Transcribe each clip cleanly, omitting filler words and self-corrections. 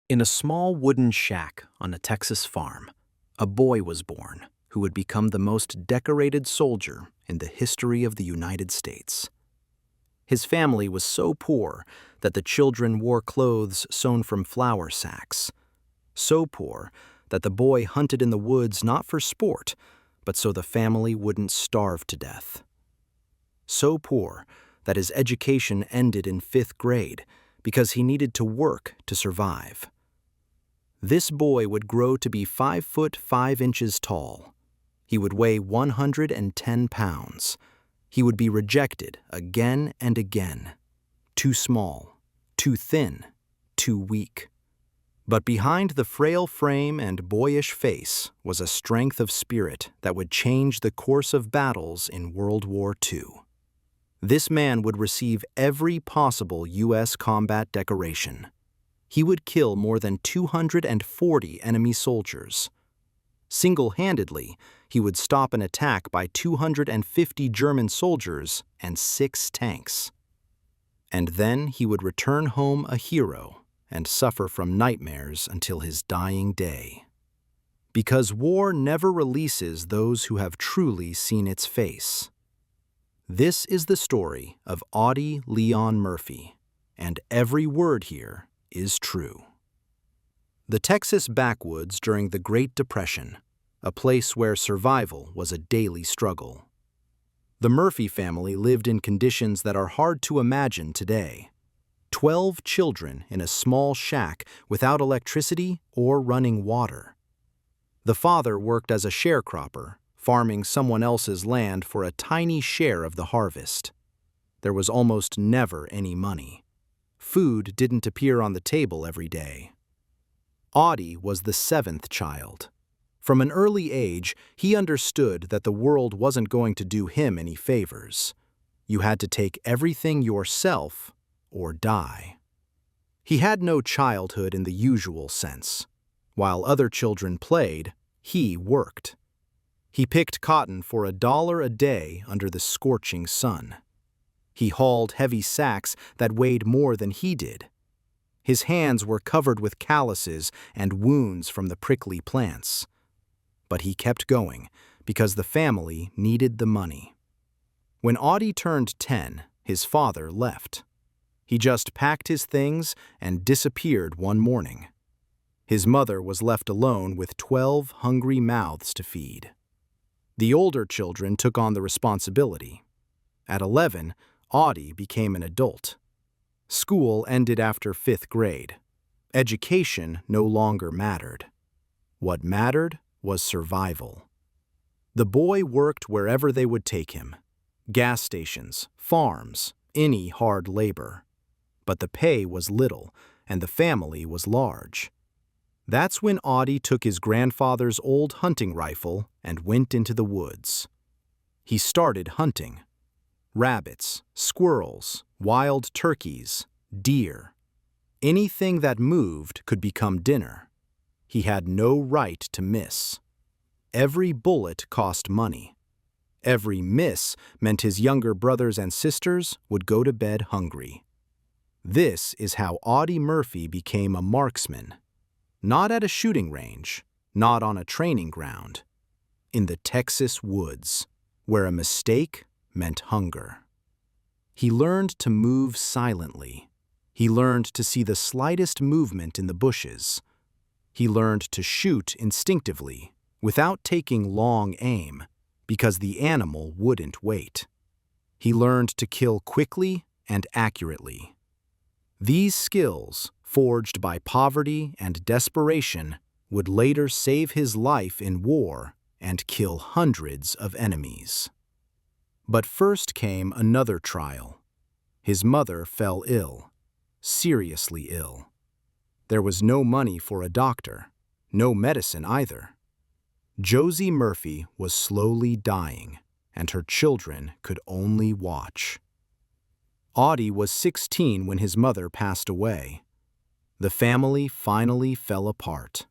In a small wooden shack on a Texas farm, a boy was born who would become the most decorated soldier in the history of the United States. His family was so poor that the children wore clothes sewn from flour sacks. So poor that the boy hunted in the woods not for sport, but so the family wouldn't starve to death. So poor that his education ended in 5th grade because he needed to work to survive. This boy would grow to be 5 foot 5 inches tall. He would weigh 110 pounds. He would be rejected again and again. Too small, too thin, too weak. But behind the frail frame and boyish face was a strength of spirit that would change the course of battles in World War II. This man would receive every possible U.S. combat decoration. He would kill more than 240 enemy soldiers. Single-handedly, he would stop an attack by 250 German soldiers and 6 tanks. And then he would return home a hero and suffer from nightmares until his dying day. Because war never releases those who have truly seen its face. This is the story of Audie Murphy, and every word here is true. The Texas backwoods during the Great Depression, a place where survival was a daily struggle. The Murphy family lived in conditions that are hard to imagine today. 12 children in a small shack without electricity or running water. The father worked as a sharecropper, farming someone else's land for a tiny share of the harvest. There was almost never any money. Food didn't appear on the table every day. Audie was the 7th child. From an early age, he understood that the world wasn't going to do him any favors. You had to take everything yourself or die. He had no childhood in the usual sense. While other children played, he worked. He picked cotton for $1 a day under the scorching sun. He hauled heavy sacks that weighed more than he did. His hands were covered with calluses and wounds from the prickly plants. But he kept going because the family needed the money. When Audie turned 10, his father left. He just packed his things and disappeared one morning. His mother was left alone with 12 hungry mouths to feed. The older children took on the responsibility. At 11, Audie became an adult. School ended after 5th grade. Education no longer mattered. What mattered was survival. The boy worked wherever they would take him. Gas stations, farms, any hard labor. But the pay was little, and the family was large. That's when Audie took his grandfather's old hunting rifle and went into the woods. He started hunting. Rabbits, squirrels, wild turkeys, deer. Anything that moved could become dinner. He had no right to miss. Every bullet cost money. Every miss meant his younger brothers and sisters would go to bed hungry. This is how Audie Murphy became a marksman. Not at a shooting range, not on a training ground. In the Texas woods, where a mistake meant hunger. He learned to move silently. He learned to see the slightest movement in the bushes. He learned to shoot instinctively, without taking long aim, because the animal wouldn't wait. He learned to kill quickly and accurately. These skills, forged by poverty and desperation, would later save his life in war and kill hundreds of enemies. But first came another trial. His mother fell ill, seriously ill. There was no money for a doctor, no medicine either. Josie Murphy was slowly dying, and her children could only watch. Audie was 16 when his mother passed away. The family finally fell apart.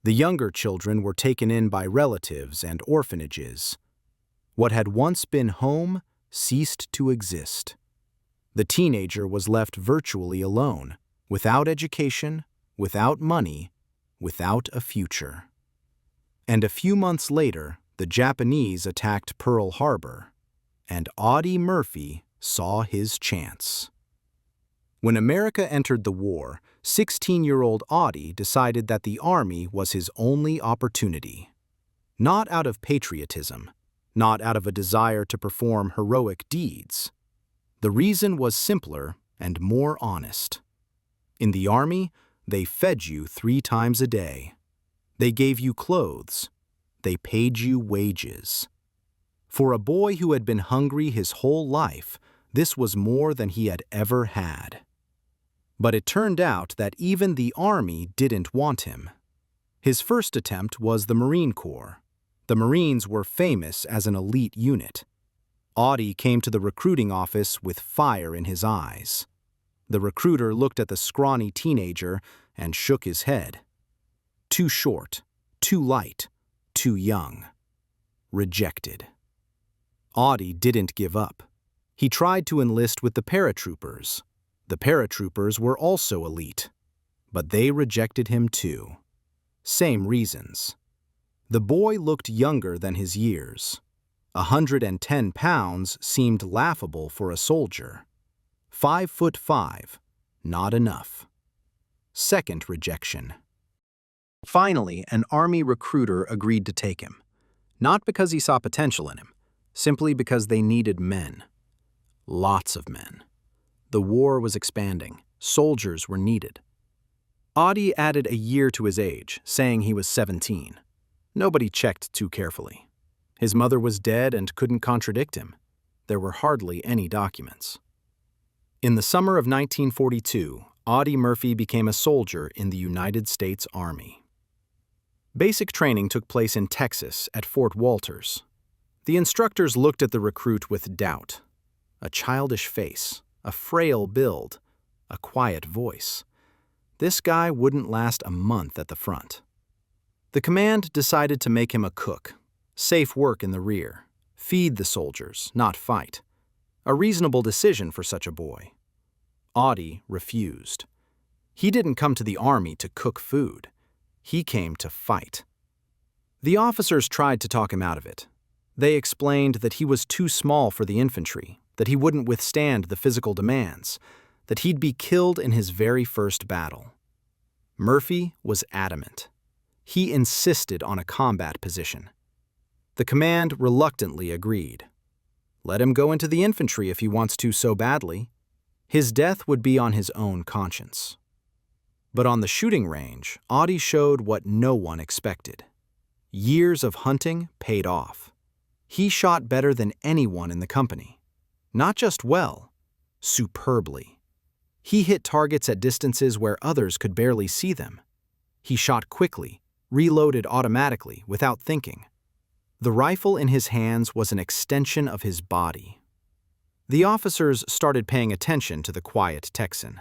The younger children were taken in by relatives and orphanages. What had once been home ceased to exist. The teenager was left virtually alone, without education, without money, without a future. And a few months later, the Japanese attacked Pearl Harbor, and Audie Murphy saw his chance. When America entered the war, 16-year-old Audie decided that the Army was his only opportunity. Not out of patriotism, not out of a desire to perform heroic deeds. The reason was simpler and more honest. In the Army, they fed you 3 times a day. They gave you clothes. They paid you wages. For a boy who had been hungry his whole life, this was more than he had ever had. But it turned out that even the Army didn't want him. His first attempt was the Marine Corps. The Marines were famous as an elite unit. Audie came to the recruiting office with fire in his eyes. The recruiter looked at the scrawny teenager and shook his head. Too short, too light, too young. Rejected. Audie didn't give up. He tried to enlist with the paratroopers. The paratroopers were also elite, but they rejected him too. Same reasons. The boy looked younger than his years. 110 pounds seemed laughable for a soldier. 5'5", not enough. Second rejection. Finally, an Army recruiter agreed to take him. Not because he saw potential in him, simply because they needed men. Lots of men. The war was expanding. Soldiers were needed. Audie added a year to his age, saying he was 17. Nobody checked too carefully. His mother was dead and couldn't contradict him. There were hardly any documents. In the summer of 1942, Audie Murphy became a soldier in the United States Army. Basic training took place in Texas at Fort Walters. The instructors looked at the recruit with doubt. A childish face, a frail build, a quiet voice. This guy wouldn't last a month at the front. The command decided to make him a cook, safe work in the rear, feed the soldiers, not fight. A reasonable decision for such a boy. Audie refused. He didn't come to the Army to cook food. He came to fight. The officers tried to talk him out of it. They explained that he was too small for the infantry, that he wouldn't withstand the physical demands, that he'd be killed in his very first battle. Murphy was adamant. He insisted on a combat position. The command reluctantly agreed. Let him go into the infantry if he wants to so badly. His death would be on his own conscience. But on the shooting range, Audie showed what no one expected. Years of hunting paid off. He shot better than anyone in the company. Not just well, superbly. He hit targets at distances where others could barely see them. He shot quickly, reloaded automatically, without thinking. The rifle in his hands was an extension of his body. The officers started paying attention to the quiet Texan.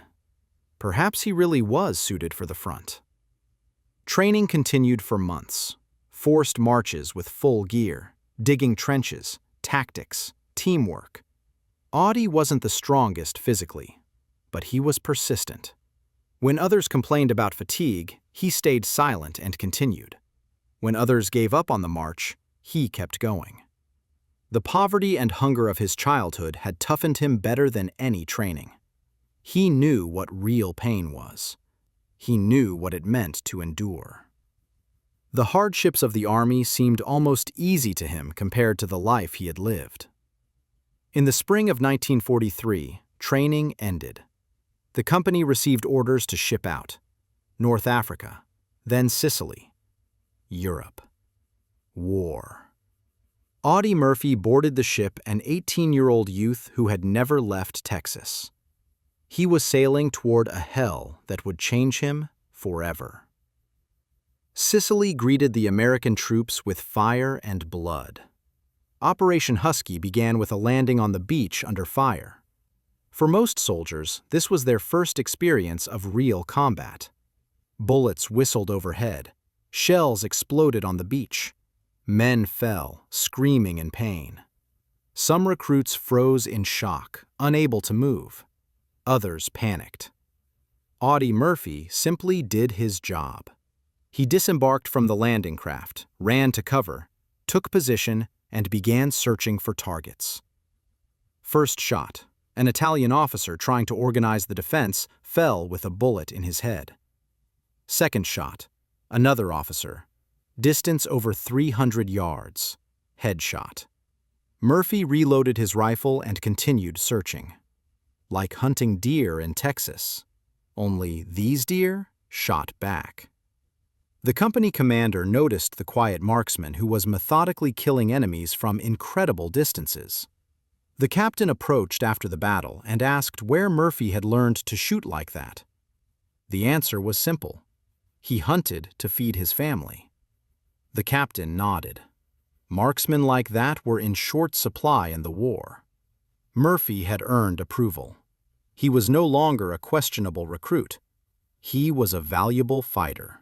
Perhaps he really was suited for the front. Training continued for months. Forced marches with full gear, digging trenches, tactics, teamwork. Audie wasn't the strongest physically, but he was persistent. When others complained about fatigue, he stayed silent and continued. When others gave up on the march, he kept going. The poverty and hunger of his childhood had toughened him better than any training. He knew what real pain was. He knew what it meant to endure. The hardships of the Army seemed almost easy to him compared to the life he had lived. In the spring of 1943, training ended. The company received orders to ship out. North Africa, then Sicily, Europe. War. Audie Murphy boarded the ship, an 18-year-old youth who had never left Texas. He was sailing toward a hell that would change him forever. Sicily greeted the American troops with fire and blood. Operation Husky began with a landing on the beach under fire. For most soldiers, this was their first experience of real combat. Bullets whistled overhead. Shells exploded on the beach. Men fell, screaming in pain. Some recruits froze in shock, unable to move. Others panicked. Audie Murphy simply did his job. He disembarked from the landing craft, ran to cover, took position, and began searching for targets. First shot. An Italian officer trying to organize the defense fell with a bullet in his head. Second shot. Another officer. Distance over 300 yards. Headshot. Murphy reloaded his rifle and continued searching. Like hunting deer in Texas. Only these deer shot back. The company commander noticed the quiet marksman who was methodically killing enemies from incredible distances. The captain approached after the battle and asked where Murphy had learned to shoot like that. The answer was simple. He hunted to feed his family. The captain nodded. Marksmen like that were in short supply in the war. Murphy had earned approval. He was no longer a questionable recruit. He was a valuable fighter.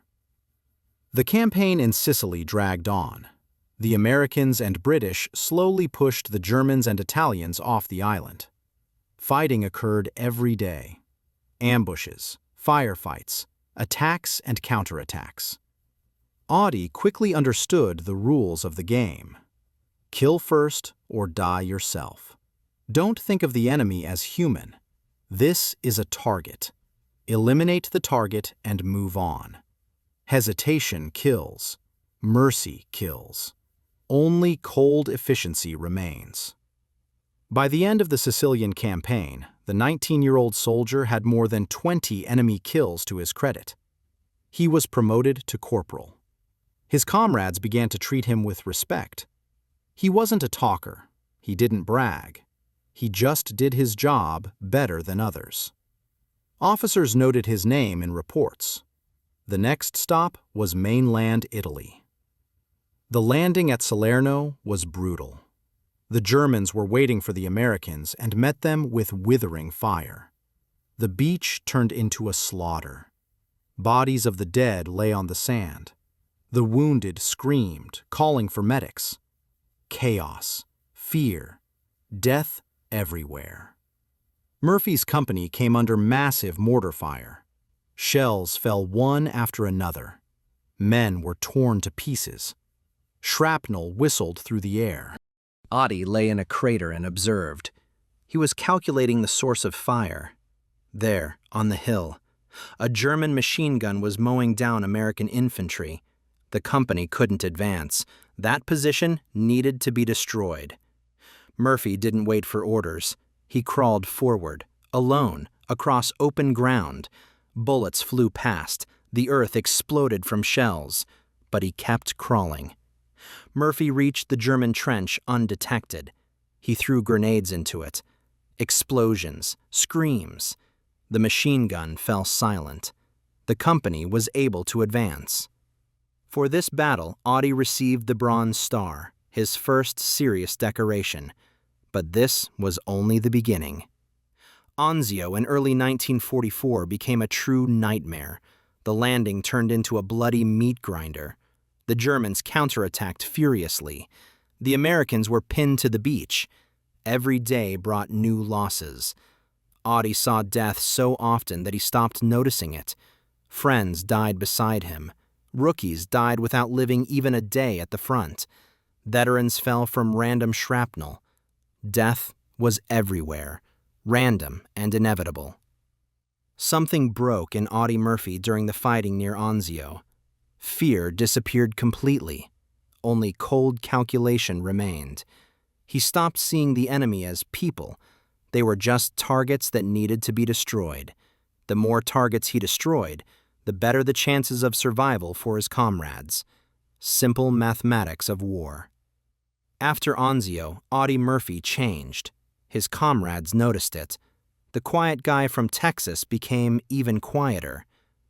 The campaign in Sicily dragged on. The Americans and British slowly pushed the Germans and Italians off the island. Fighting occurred every day. Ambushes, firefights, attacks and counterattacks. Audie quickly understood the rules of the game. Kill first or die yourself. Don't think of the enemy as human. This is a target. Eliminate the target and move on. Hesitation kills. Mercy kills. Only cold efficiency remains. By the end of the Sicilian campaign, the 19-year-old soldier had more than 20 enemy kills to his credit. He was promoted to corporal. His comrades began to treat him with respect. He wasn't a talker. He didn't brag. He just did his job better than others. Officers noted his name in reports. The next stop was mainland Italy. The landing at Salerno was brutal. The Germans were waiting for the Americans and met them with withering fire. The beach turned into a slaughter. Bodies of the dead lay on the sand. The wounded screamed, calling for medics. Chaos, fear, death everywhere. Murphy's company came under massive mortar fire. Shells fell one after another. Men were torn to pieces. Shrapnel whistled through the air. Audie lay in a crater and observed. He was calculating the source of fire. There, on the hill, a German machine gun was mowing down American infantry. The company couldn't advance. That position needed to be destroyed. Murphy didn't wait for orders. He crawled forward, alone, across open ground. Bullets flew past. The earth exploded from shells. But he kept crawling. Murphy reached the German trench undetected. He threw grenades into it. Explosions, screams. The machine gun fell silent. The company was able to advance. For this battle, Audie received the Bronze Star, his first serious decoration. But this was only the beginning. Anzio in early 1944 became a true nightmare. The landing turned into a bloody meat grinder. The Germans counterattacked furiously. The Americans were pinned to the beach. Every day brought new losses. Audie saw death so often that he stopped noticing it. Friends died beside him. Rookies died without living even a day at the front. Veterans fell from random shrapnel. Death was everywhere, random and inevitable. Something broke in Audie Murphy during the fighting near Anzio. Fear disappeared completely. Only cold calculation remained. He stopped seeing the enemy as people. They were just targets that needed to be destroyed. The more targets he destroyed, the better the chances of survival for his comrades. Simple mathematics of war. After Anzio, Audie Murphy changed. His comrades noticed it. The quiet guy from Texas became even quieter.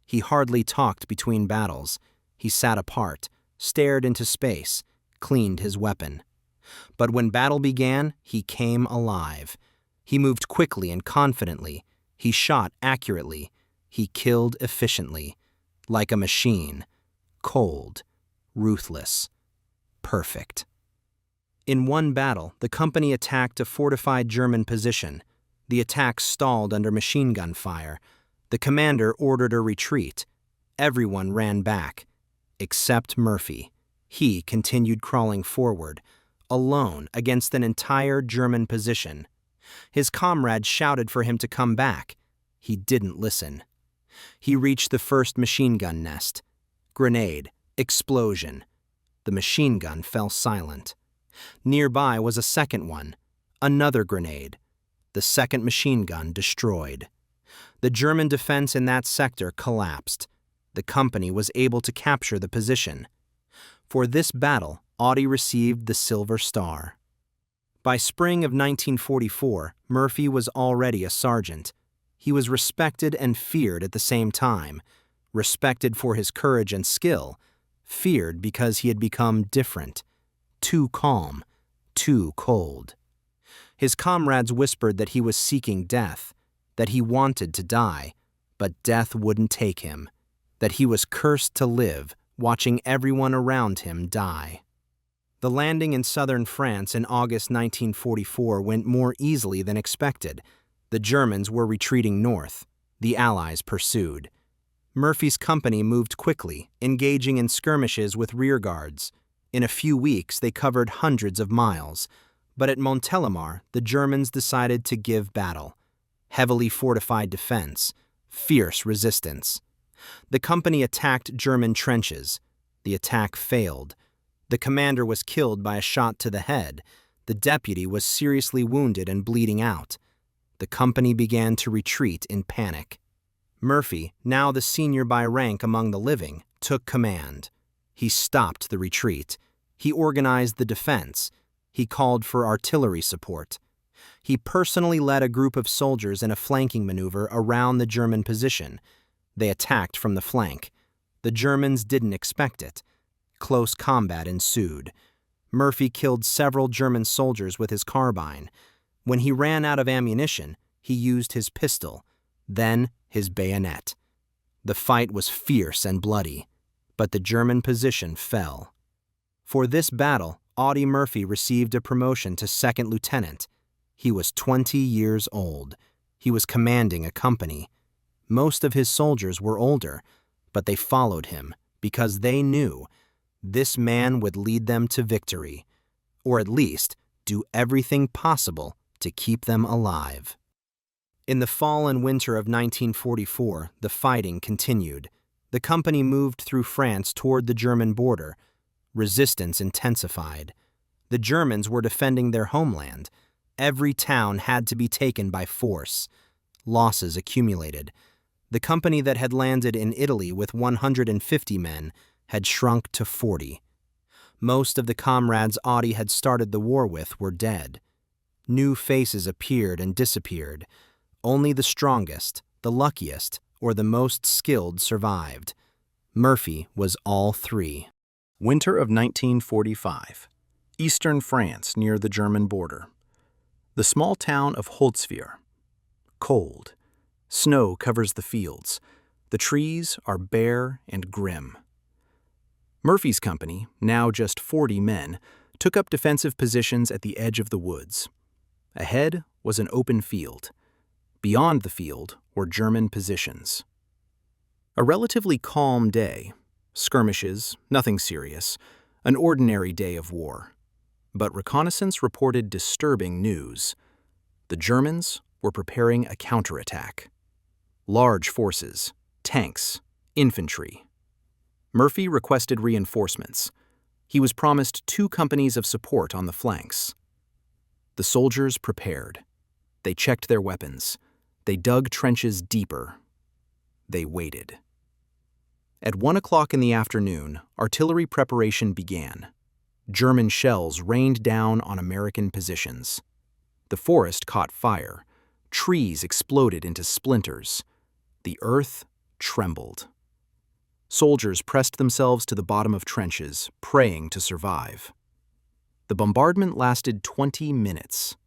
He hardly talked between battles. He sat apart, stared into space, cleaned his weapon. But when battle began, he came alive. He moved quickly and confidently. He shot accurately. He killed efficiently. Like a machine. Cold. Ruthless. Perfect. In one battle, the company attacked a fortified German position. The attack stalled under machine gun fire. The commander ordered a retreat. Everyone ran back, except Murphy. He continued crawling forward, alone against an entire German position. His comrades shouted for him to come back. He didn't listen. He reached the first machine gun nest. Grenade, explosion. The machine gun fell silent. Nearby was a second one. Another grenade. The second machine gun destroyed. The German defense in that sector collapsed. The company was able to capture the position. For this battle, Audie received the Silver Star. By spring of 1944, Murphy was already a sergeant. He was respected and feared at the same time. Respected for his courage and skill, feared because he had become different. Too calm, too cold. His comrades whispered that he was seeking death, that he wanted to die, but death wouldn't take him, that he was cursed to live, watching everyone around him die. The landing in southern France in August 1944 went more easily than expected. The Germans were retreating north. The Allies pursued. Murphy's company moved quickly, engaging in skirmishes with rearguards. In a few weeks, they covered hundreds of miles. But at Montélimar, the Germans decided to give battle. Heavily fortified defense, fierce resistance. The company attacked German trenches. The attack failed. The commander was killed by a shot to the head. The deputy was seriously wounded and bleeding out. The company began to retreat in panic. Murphy, now the senior by rank among the living, took command. He stopped the retreat. He organized the defense. He called for artillery support. He personally led a group of soldiers in a flanking maneuver around the German position. They attacked from the flank. The Germans didn't expect it. Close combat ensued. Murphy killed several German soldiers with his carbine. When he ran out of ammunition, he used his pistol, then his bayonet. The fight was fierce and bloody, but the German position fell. For this battle, Audie Murphy received a promotion to second lieutenant. He was 20 years old. He was commanding a company. Most of his soldiers were older, but they followed him because they knew this man would lead them to victory, or at least do everything possible to keep them alive. In the fall and winter of 1944, the fighting continued. The company moved through France toward the German border. Resistance intensified. The Germans were defending their homeland. Every town had to be taken by force. Losses accumulated. The company that had landed in Italy with 150 men had shrunk to 40. Most of the comrades Audie had started the war with were dead. New faces appeared and disappeared. Only the strongest, the luckiest, or the most skilled survived. Murphy was all three. Winter of 1945. Eastern France near the German border. The small town of Holzwihr. Cold. Snow covers the fields. The trees are bare and grim. Murphy's company, now just 40 men, took up defensive positions at the edge of the woods. Ahead was an open field. Beyond the field were German positions. A relatively calm day. Skirmishes, nothing serious, an ordinary day of war. But reconnaissance reported disturbing news. The Germans were preparing a counterattack. Large forces, tanks, infantry. Murphy requested reinforcements. He was promised 2 companies of support on the flanks. The soldiers prepared. They checked their weapons. They dug trenches deeper. They waited. At 1 o'clock in the afternoon, artillery preparation began. German shells rained down on American positions. The forest caught fire. Trees exploded into splinters. The earth trembled. Soldiers pressed themselves to the bottom of trenches, praying to survive. The bombardment lasted 20 minutes.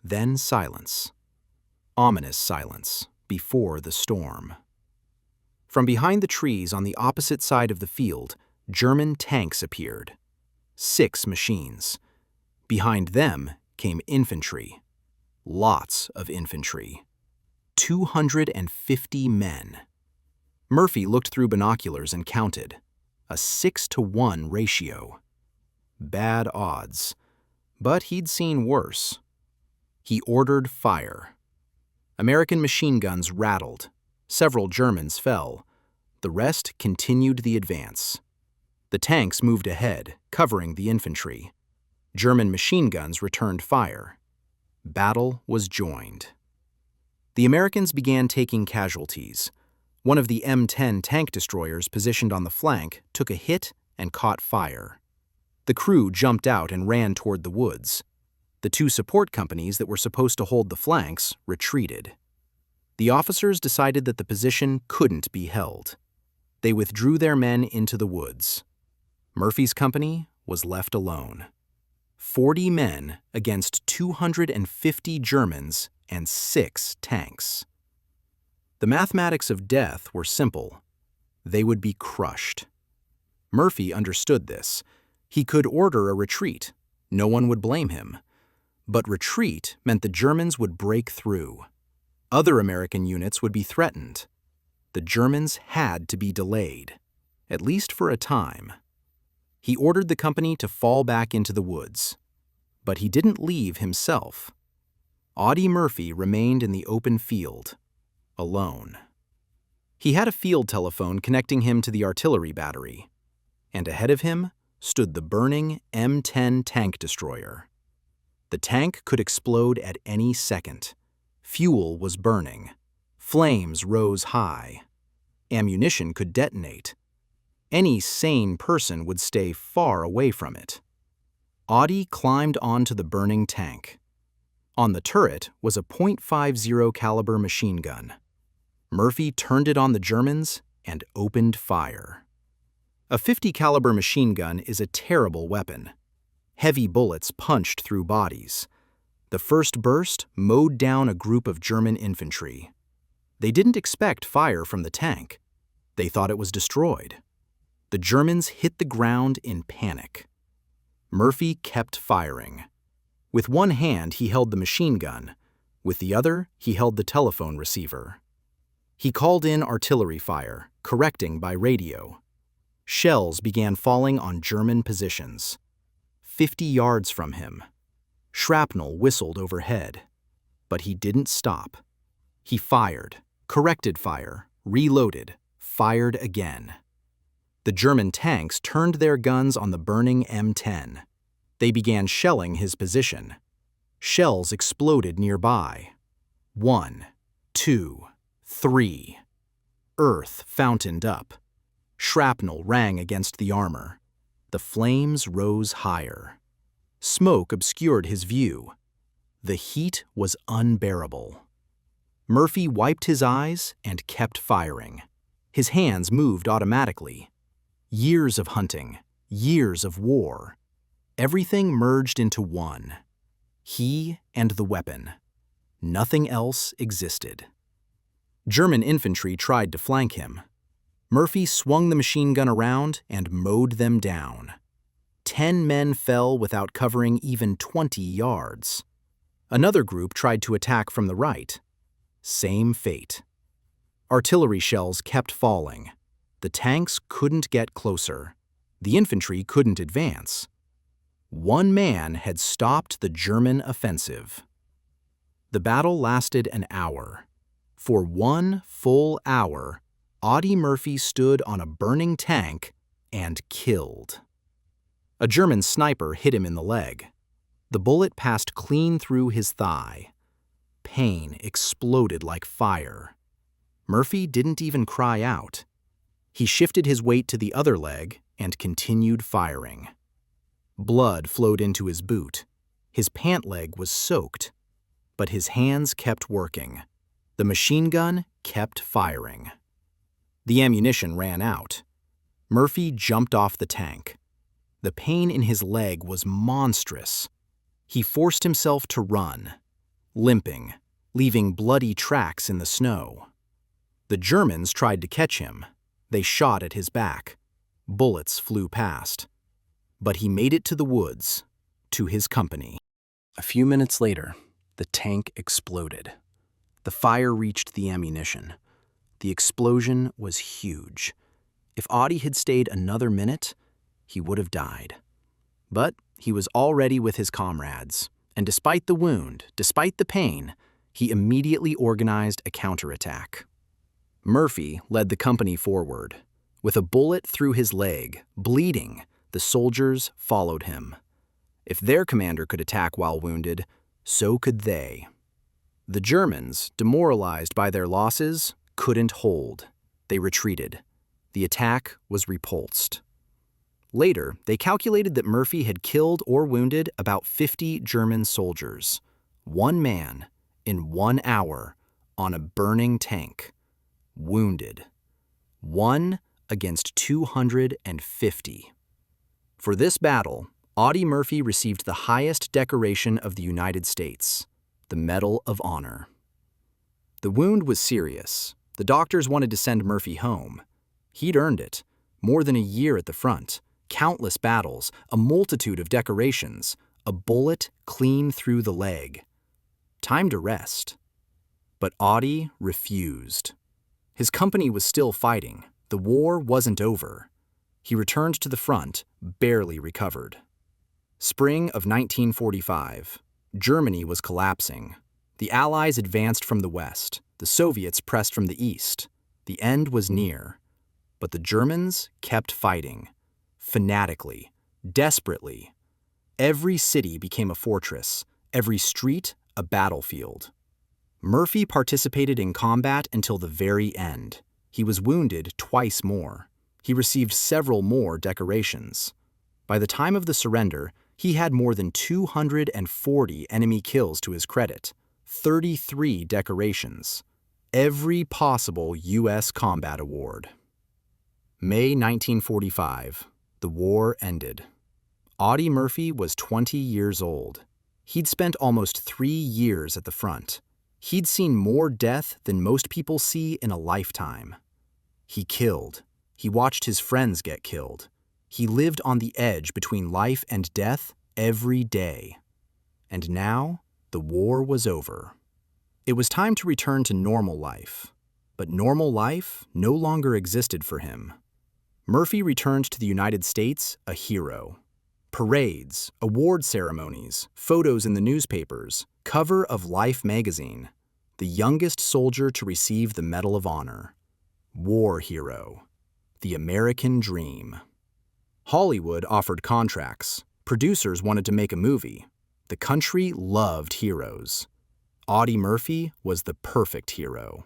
Then silence. Ominous silence before the storm. From behind the trees on the opposite side of the field, German tanks appeared. 6 machines. Behind them came infantry. Lots of infantry. 250 men. Murphy looked through binoculars and counted. A 6-to-1 ratio. Bad odds. But he'd seen worse. He ordered fire. American machine guns rattled. Several Germans fell. The rest continued the advance. The tanks moved ahead, covering the infantry. German machine guns returned fire. Battle was joined. The Americans began taking casualties. One of the M10 tank destroyers positioned on the flank took a hit and caught fire. The crew jumped out and ran toward the woods. The two support companies that were supposed to hold the flanks retreated. The officers decided that the position couldn't be held. They withdrew their men into the woods. Murphy's company was left alone. 40 men against 250 Germans and 6 tanks. The mathematics of death were simple. They would be crushed. Murphy understood this. He could order a retreat. No one would blame him. But retreat meant the Germans would break through. Other American units would be threatened. The Germans had to be delayed, at least for a time. He ordered the company to fall back into the woods. But he didn't leave himself. Audie Murphy remained in the open field, alone. He had a field telephone connecting him to the artillery battery, and ahead of him stood the burning M10 tank destroyer. The tank could explode at any second. Fuel was burning. Flames rose high. Ammunition could detonate. Any sane person would stay far away from it. Audie climbed onto the burning tank. On the turret was a .50 caliber machine gun. Murphy turned it on the Germans and opened fire. A .50 caliber machine gun is a terrible weapon. Heavy bullets punched through bodies. The first burst mowed down a group of German infantry. They didn't expect fire from the tank. They thought it was destroyed. The Germans hit the ground in panic. Murphy kept firing. With one hand, he held the machine gun. With the other, he held the telephone receiver. He called in artillery fire, correcting by radio. Shells began falling on German positions. 50 yards from him. Shrapnel whistled overhead. But he didn't stop. He fired, corrected fire, reloaded, fired again. The German tanks turned their guns on the burning M10. They began shelling his position. Shells exploded nearby. 1, 2, 3. Earth fountained up. Shrapnel rang against the armor. The flames rose higher. Smoke obscured his view. The heat was unbearable. Murphy wiped his eyes and kept firing. His hands moved automatically. Years of hunting, years of war. Everything merged into one. He and the weapon. Nothing else existed. German infantry tried to flank him. Murphy swung the machine gun around and mowed them down. 10 men fell without covering even 20 yards. Another group tried to attack from the right. Same fate. Artillery shells kept falling. The tanks couldn't get closer. The infantry couldn't advance. One man had stopped the German offensive. The battle lasted an hour. For 1 full hour, Audie Murphy stood on a burning tank and killed. A German sniper hit him in the leg. The bullet passed clean through his thigh. Pain exploded like fire. Murphy didn't even cry out. He shifted his weight to the other leg and continued firing. Blood flowed into his boot. His pant leg was soaked. But his hands kept working. The machine gun kept firing. The ammunition ran out. Murphy jumped off the tank. The pain in his leg was monstrous. He forced himself to run, limping, leaving bloody tracks in the snow. The Germans tried to catch him. They shot at his back. Bullets flew past. But he made it to the woods, to his company. A few minutes later, the tank exploded. The fire reached the ammunition. The explosion was huge. If Audie had stayed another minute, he would have died. But he was already with his comrades, and despite the wound, despite the pain, he immediately organized a counterattack. Murphy led the company forward. With a bullet through his leg, bleeding, the soldiers followed him. If their commander could attack while wounded, so could they. The Germans, demoralized by their losses, couldn't hold. They retreated. The attack was repulsed. Later, they calculated that Murphy had killed or wounded about 50 German soldiers. One man, in 1 hour, on a burning tank. Wounded. 1 against 250. For this battle, Audie Murphy received the highest decoration of the United States, the Medal of Honor. The wound was serious. The doctors wanted to send Murphy home. He'd earned it. More than a year at the front, countless battles, a multitude of decorations, a bullet clean through the leg. Time to rest. But Audie refused. His company was still fighting. The war wasn't over. He returned to the front, barely recovered. Spring of 1945. Germany was collapsing. The Allies advanced from the west. The Soviets pressed from the east. The end was near. But the Germans kept fighting. Fanatically. Desperately. Every city became a fortress. Every street a battlefield. Murphy participated in combat until the very end. He was wounded twice more. He received several more decorations. By the time of the surrender, he had more than 240 enemy kills to his credit, 33 decorations, every possible U.S. combat award. May 1945. The war ended. Audie Murphy was 20 years old. He'd spent almost 3 years at the front. He'd seen more death than most people see in a lifetime. He killed. He watched his friends get killed. He lived on the edge between life and death every day. And now, the war was over. It was time to return to normal life. But normal life no longer existed for him. Murphy returned to the United States a hero. Parades, award ceremonies, photos in the newspapers, cover of Life magazine. The youngest soldier to receive the Medal of Honor. War hero. The American dream. Hollywood offered contracts. Producers wanted to make a movie. The country loved heroes. Audie Murphy was the perfect hero.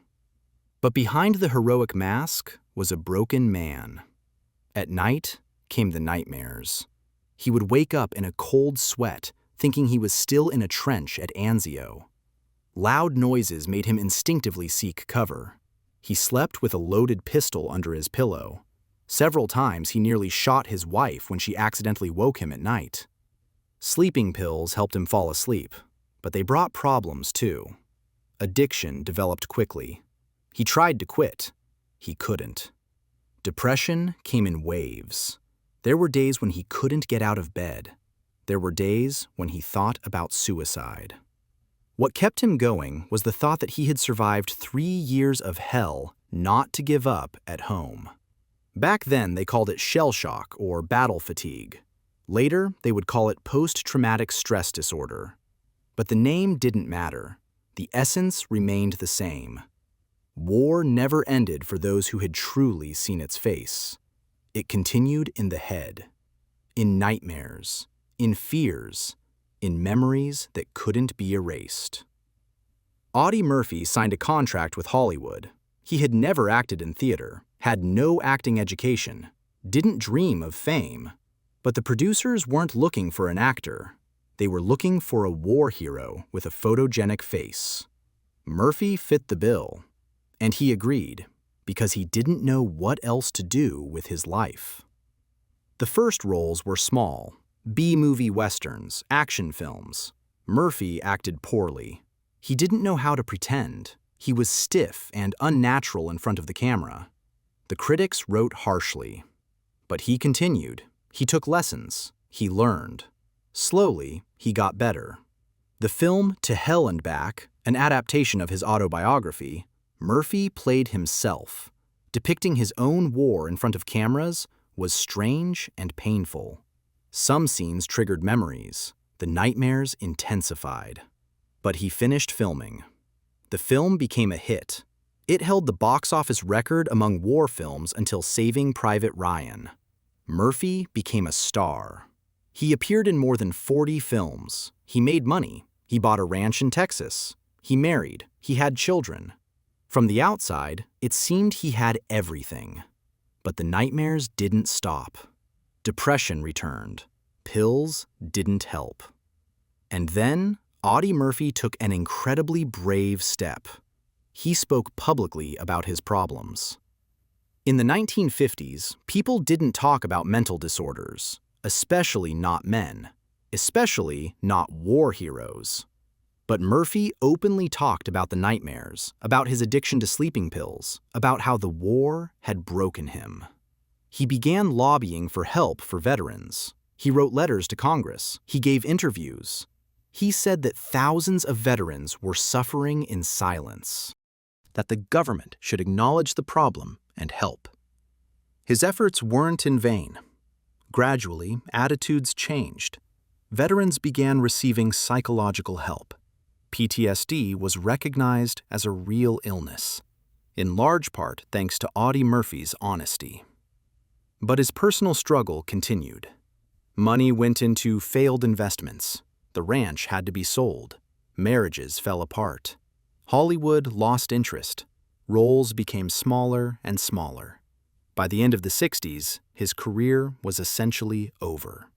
But behind the heroic mask was a broken man. At night came the nightmares. He would wake up in a cold sweat, thinking he was still in a trench at Anzio. Loud noises made him instinctively seek cover. He slept with a loaded pistol under his pillow. Several times he nearly shot his wife when she accidentally woke him at night. Sleeping pills helped him fall asleep, but they brought problems too. Addiction developed quickly. He tried to quit. He couldn't. Depression came in waves. There were days when he couldn't get out of bed. There were days when he thought about suicide. What kept him going was the thought that he had survived 3 years of hell not to give up at home. Back then, they called it shell shock or battle fatigue. Later, they would call it post-traumatic stress disorder. But the name didn't matter. The essence remained the same. War never ended for those who had truly seen its face. It continued in the head, in nightmares, in fears, in memories that couldn't be erased. Audie Murphy signed a contract with Hollywood. He had never acted in theater, had no acting education, didn't dream of fame. But the producers weren't looking for an actor. They were looking for a war hero with a photogenic face. Murphy fit the bill, and he agreed because he didn't know what else to do with his life. The first roles were small, B-movie westerns, action films. Murphy acted poorly. He didn't know how to pretend. He was stiff and unnatural in front of the camera. The critics wrote harshly. But he continued. He took lessons. He learned. Slowly, he got better. The film To Hell and Back, An adaptation of his autobiography, Murphy played himself. Depicting his own war in front of cameras was strange and painful. Some scenes triggered memories. The nightmares intensified. But he finished filming. The film became a hit. It held the box office record among war films until Saving Private Ryan. Murphy became a star. He appeared in more than 40 films. He made money. He bought a ranch in Texas. He married. He had children. From the outside, it seemed he had everything. But the nightmares didn't stop. Depression returned. Pills didn't help. And then, Audie Murphy took an incredibly brave step. He spoke publicly about his problems. In the 1950s, people didn't talk about mental disorders, especially not men, especially not war heroes. But Murphy openly talked about the nightmares, about his addiction to sleeping pills, about how the war had broken him. He began lobbying for help for veterans. He wrote letters to Congress. He gave interviews. He said that thousands of veterans were suffering in silence, that the government should acknowledge the problem and help. His efforts weren't in vain. Gradually, attitudes changed. Veterans began receiving psychological help. PTSD was recognized as a real illness, in large part thanks to Audie Murphy's honesty. But his personal struggle continued. Money went into failed investments. The ranch had to be sold. Marriages fell apart. Hollywood lost interest. Roles became smaller and smaller. By the end of the 60s, his career was essentially over.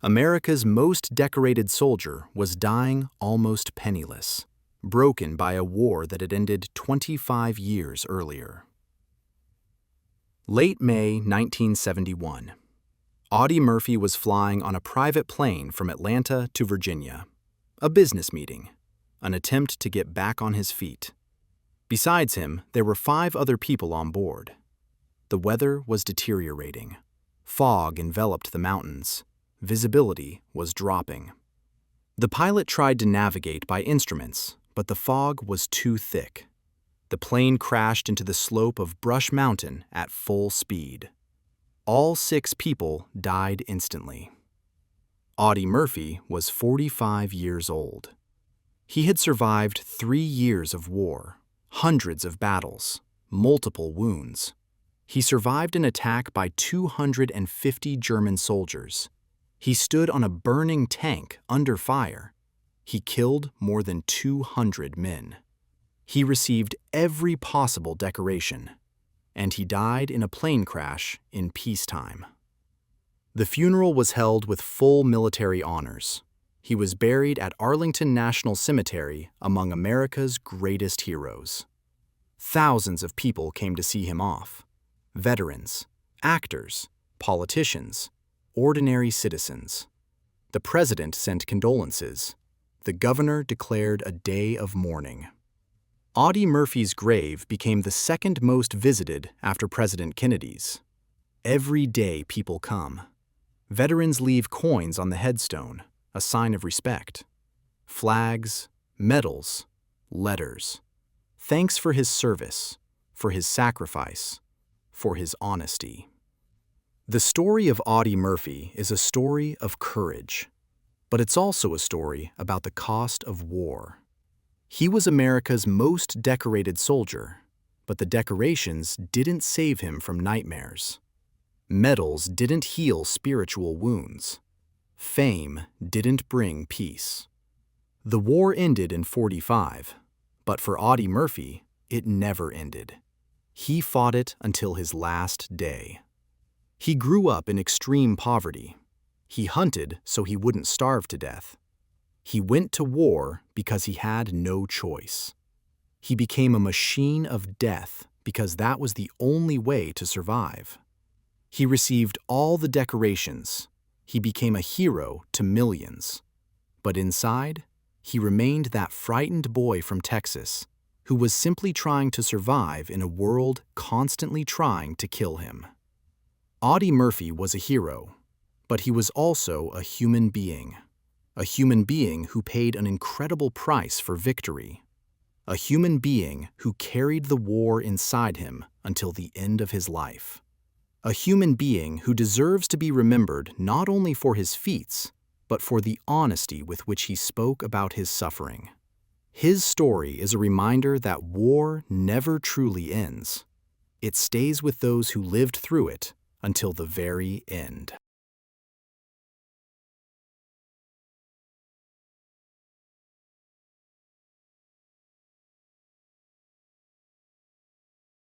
America's most decorated soldier was dying almost penniless, broken by a war that had ended 25 years earlier. Late May 1971. Audie Murphy was flying on a private plane from Atlanta to Virginia. A business meeting, an attempt to get back on his feet. Besides him, there were 5 other people on board. The weather was deteriorating. Fog enveloped the mountains. Visibility was dropping. The pilot tried to navigate by instruments, but the fog was too thick. The plane crashed into the slope of Brush Mountain at full speed. All 6 people died instantly. Audie Murphy was 45 years old. He had survived 3 years of war, hundreds of battles, multiple wounds. He survived an attack by 250 German soldiers. He stood on a burning tank under fire. He killed more than 200 men. He received every possible decoration, and he died in a plane crash in peacetime. The funeral was held with full military honors. He was buried at Arlington National Cemetery among America's greatest heroes. Thousands of people came to see him off. Veterans, actors, politicians, ordinary citizens. The president sent condolences. The governor declared a day of mourning. Audie Murphy's grave became the second most visited after President Kennedy's. Every day people come. Veterans leave coins on the headstone, a sign of respect. Flags, medals, letters. Thanks for his service, for his sacrifice, for his honesty. The story of Audie Murphy is a story of courage, but it's also a story about the cost of war. He was America's most decorated soldier, but the decorations didn't save him from nightmares. Medals didn't heal spiritual wounds. Fame didn't bring peace. The war ended in '45, but for Audie Murphy, it never ended. He fought it until his last day. He grew up in extreme poverty. He hunted so he wouldn't starve to death. He went to war because he had no choice. He became a machine of death because that was the only way to survive. He received all the decorations. He became a hero to millions. But inside, he remained that frightened boy from Texas who was simply trying to survive in a world constantly trying to kill him. Audie Murphy was a hero, but he was also a human being who paid an incredible price for victory, a human being who carried the war inside him until the end of his life. A human being who deserves to be remembered not only for his feats, but for the honesty with which he spoke about his suffering. His story is a reminder that war never truly ends. It stays with those who lived through it until the very end.